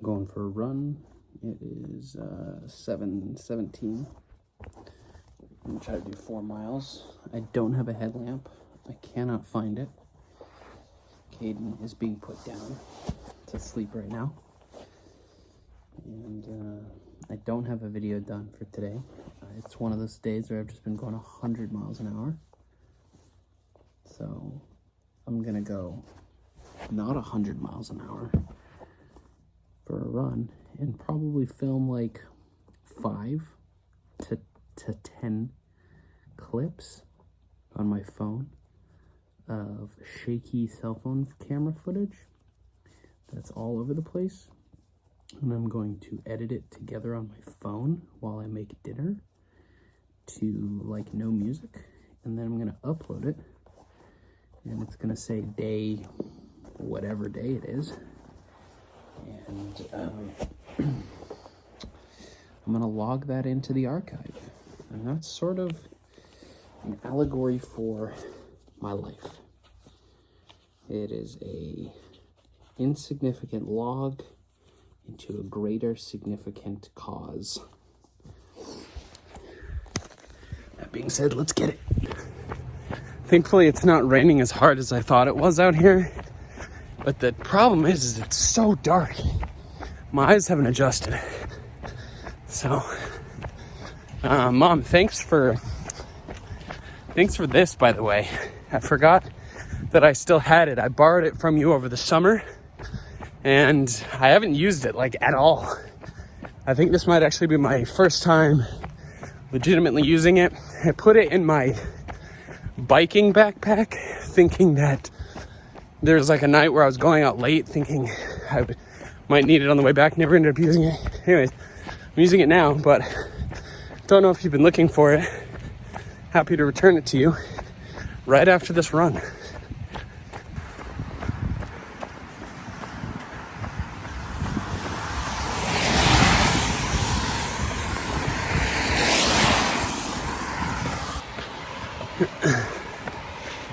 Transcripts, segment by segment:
going for a run. It is 7:17. I'm gonna try to do 4 miles. I don't have a headlamp. I cannot find it. Caden is being put down to sleep right now. And I don't have a video done for today. It's one of those days where I've just been going 100 miles an hour. So I'm gonna go not 100 miles an hour for a run and probably film like 5 to 10 clips on my phone of shaky cell phone camera footage that's all over the place, and I'm going to edit it together on my phone while I make dinner to like no music, and then I'm gonna upload it, and it's gonna say day whatever day it is, and I'm gonna log that into the archive. And that's sort of an allegory for my life. It is a insignificant log into a greater significant cause. That being said, let's get it. Thankfully, it's not raining as hard as I thought it was out here. But the problem is it's so dark. My eyes haven't adjusted. So, Mom, thanks for this, by the way. I forgot that I still had it. I borrowed it from you over the summer, and I haven't used it like at all. I think this might actually be my first time legitimately using it. I put it in my biking backpack, thinking that there's like a night where I was going out late, thinking I might need it on the way back. Never ended up using it. Anyways, I'm using it now, but don't know if you've been looking for it. Happy to return it to you right after this run.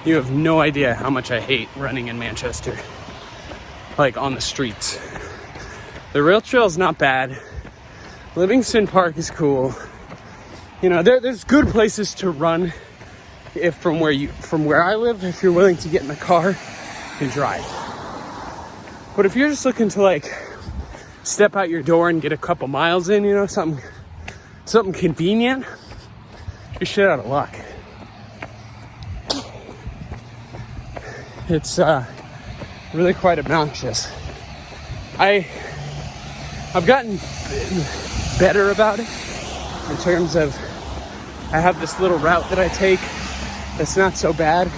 You have no idea how much I hate running in Manchester, like on the streets. The rail trail is not bad. Livingston Park is cool. You know, there's good places to run if from where I live, if you're willing to get in the car and drive. But if you're just looking to like step out your door and get a couple miles in, you know, something convenient, you're shit out of luck. It's really quite obnoxious. I've gotten better about it in terms of I have this little route that I take that's not so bad.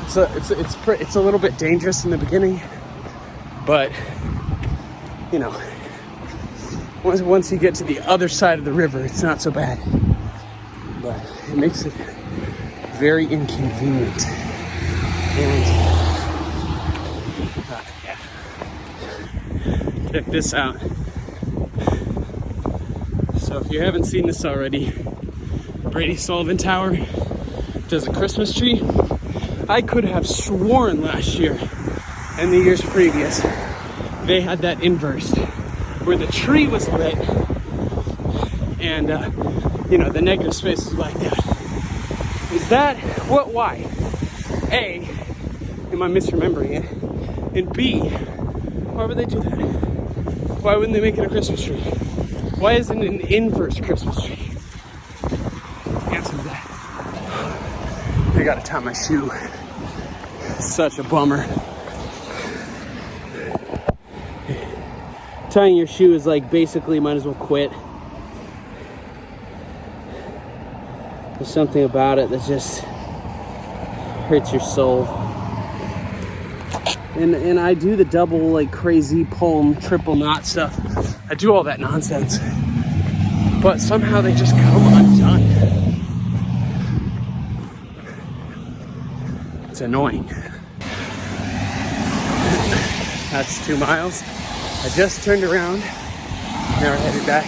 It's a little bit dangerous in the beginning, but you know, once you get to the other side of the river, it's not so bad. But it makes it very inconvenient. And check this out. So if you haven't seen this already, Brady Sullivan Tower does a Christmas tree. I could have sworn last year and the years previous they had that inversed, where the tree was lit and you know, the negative space is blacked out. Is that why? A, am I misremembering it? And B, why would they do that? Why wouldn't they make it a Christmas tree? Why isn't it an inverse Christmas tree? Answer to that. I gotta tie my shoe. Such a bummer. Tying your shoe is like basically might as well quit. There's something about it that just hurts your soul. And I do the double like crazy pull, triple knot stuff. I do all that nonsense. But somehow they just come undone. It's annoying. That's 2 miles. I just turned around. Now we're headed back.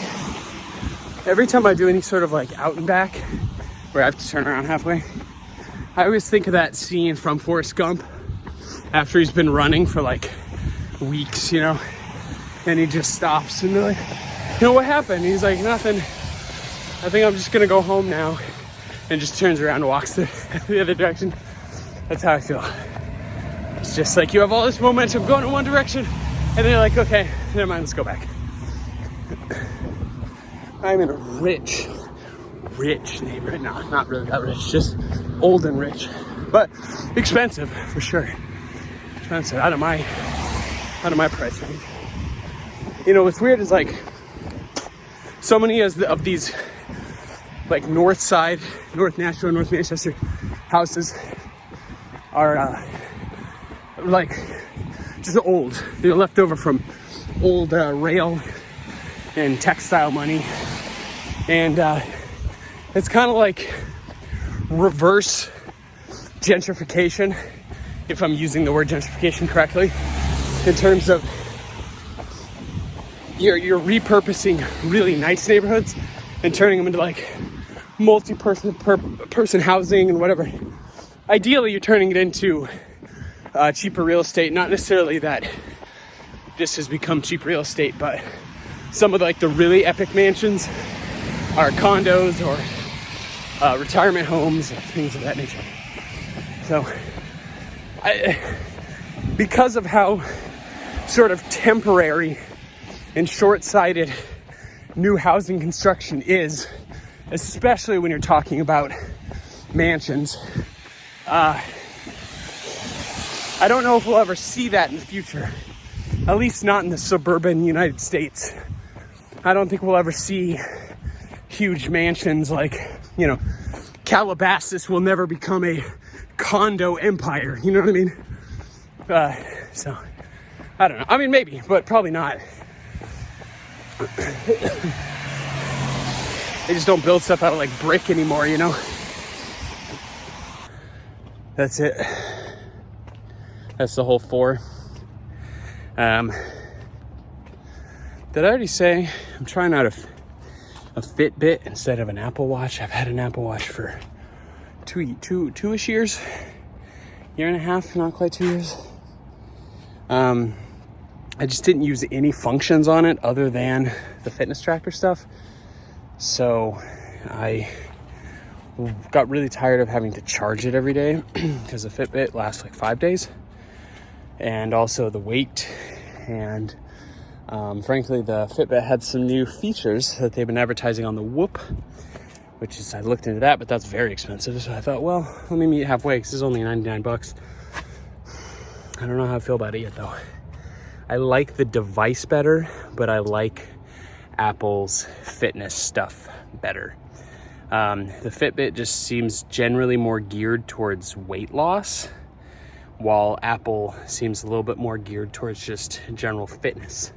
Every time I do any sort of like out and back, where I have to turn around halfway, I always think of that scene from Forrest Gump after he's been running for like weeks, you know. And he just stops and they're like, you know, what happened? And he's like, nothing. I think I'm just gonna go home now. And just turns around and walks the other direction. That's how I feel. It's just like you have all this momentum going in one direction, and then you're like, okay, never mind, let's go back. I'm in a rich neighborhood. No, not really that rich, just old and rich. But expensive, for sure. Expensive, out of my price range. You know, what's weird is like, so many of these like North Nashua, North Manchester houses are like just old. They're left over from old rail and textile money. And it's kind of like reverse gentrification, if I'm using the word gentrification correctly, in terms of you're repurposing really nice neighborhoods and turning them into like multi-person housing and whatever. Ideally, you're turning it into cheaper real estate. Not necessarily that this has become cheap real estate, but some of like the really epic mansions are condos or retirement homes and things of that nature. So, because of how sort of temporary and short-sighted new housing construction is, especially when you're talking about mansions, I don't know if we'll ever see that in the future, at least not in the suburban United States. I don't think we'll ever see huge mansions like, you know, Calabasas will never become a condo empire, you know what I mean? So, I don't know. I mean, maybe, but probably not. They just don't build stuff out of like brick anymore, you know? That's it. That's the whole 4. Did I already say I'm trying out a Fitbit instead of an Apple Watch? I've had an Apple Watch for two-ish years. Year and a half, not quite 2 years. I just didn't use any functions on it other than the fitness tracker stuff. So I got really tired of having to charge it every day because the Fitbit lasts like 5 days. And also the weight. And frankly, the Fitbit had some new features that they've been advertising on the Whoop, which is, I looked into that, but that's very expensive. So I thought, well, let me meet halfway because it's only $99. I don't know how I feel about it yet, though. I like the device better, but I like Apple's fitness stuff better. The Fitbit just seems generally more geared towards weight loss, while Apple seems a little bit more geared towards just general fitness.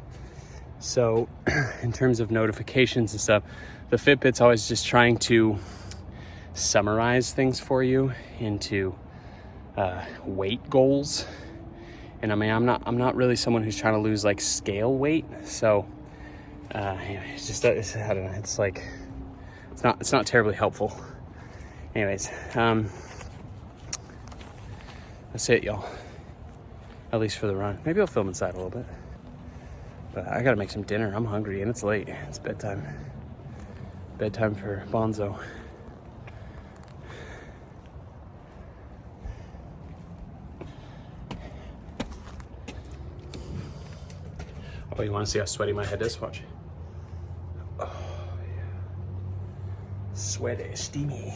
So in terms of notifications and stuff, the Fitbit's always just trying to summarize things for you into weight goals. And I mean, I'm not really someone who's trying to lose like scale weight. So anyway, I don't know. It's like, it's not terribly helpful. Anyways, that's it, y'all. At least for the run. Maybe I'll film inside a little bit. But I gotta make some dinner. I'm hungry and it's late. It's bedtime. Bedtime for Bonzo. Oh, you want to see how sweaty my head is? Watch. Oh, yeah. Sweaty, steamy.